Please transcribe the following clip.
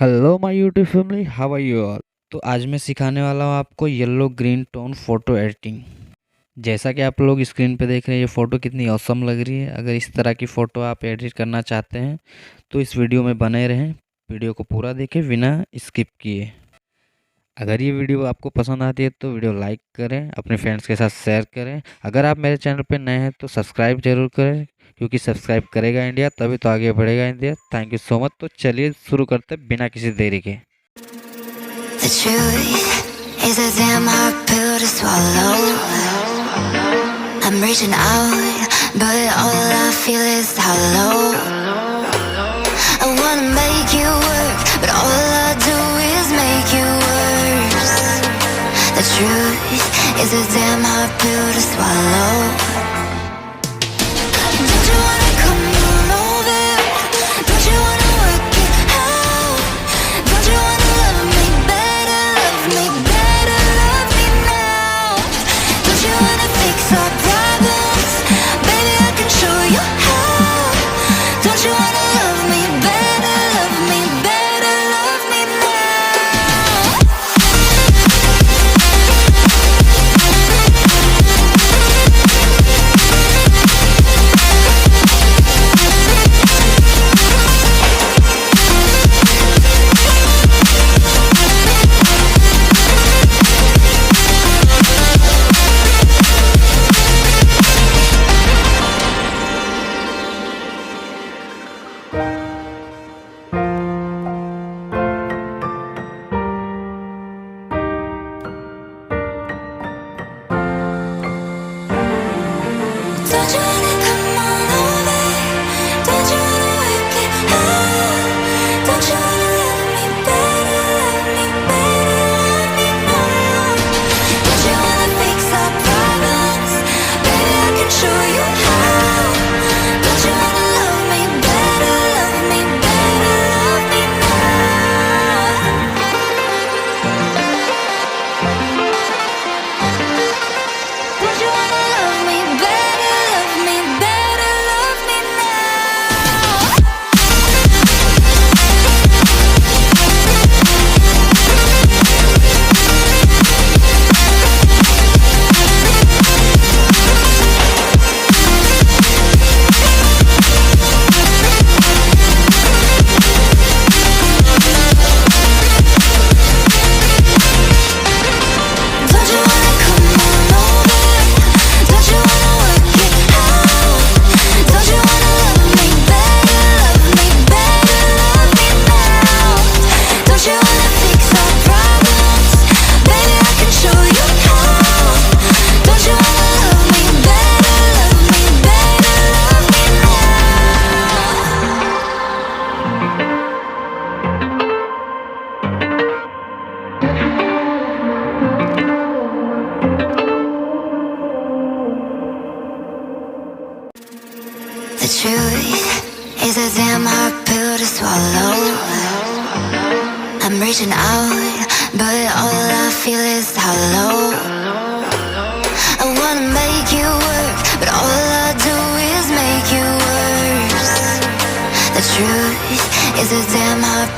Hello my YouTube family, how are you all. तो आज मैं सिखाने वाला हूँ आपको yellow green tone photo editing. जैसा कि आप लोग स्क्रीन पे देख रहे हैं, ये फ़ोटो कितनी ऑसम लग रही है। अगर इस तरह की फ़ोटो आप एडिट करना चाहते हैं तो इस वीडियो में बने रहें। वीडियो को पूरा देखें बिना स्किप किए। अगर ये वीडियो आपको पसंद आती है तो वीडियो लाइक करें, अपने फ्रेंड्स के साथ शेयर करें। अगर आप मेरे चैनल पर नए हैं तो सब्सक्राइब ज़रूर करें, क्योंकि सब्सक्राइब करेगा इंडिया तभी तो आगे बढ़ेगा India. Thank you so much. तो चलिए शुरू करते हैं बिना किसी देरी के। The truth is a damn hard pill to swallow. I'm reaching out, but all I feel is hollow. I wanna make you work, but all I do is make you worse. The truth is a damn hard pill to swallow. Don't you wanna come on over? Don't you wanna work it out? Don't you wanna love me better, love me better, love me now? Don't you wanna fix our problems? Baby, I can show you how. Don't you wanna love me better, love me better, love me now? Don't you wanna come on over? Don't you wanna work it out? Don't you wanna love me better, love me better, love me now? Don't you wanna fix our problems? Baby, I can show you how. Don't you wanna love me better, love me better, love me now? Don't you wanna love me better, love me better, love me now? Don't you wanna come on over? Don't you wanna work it out? Don't you wanna love me better, love me better, love me now? Don't you wanna fix our problems? Baby, I can show you how. Don't you wanna love me better, love me better, love me The truth is a damn hard pill to swallow. I'm reaching out, but all I feel is hollow. I wanna make you work, but all I do is make you worse. The truth is a damn hard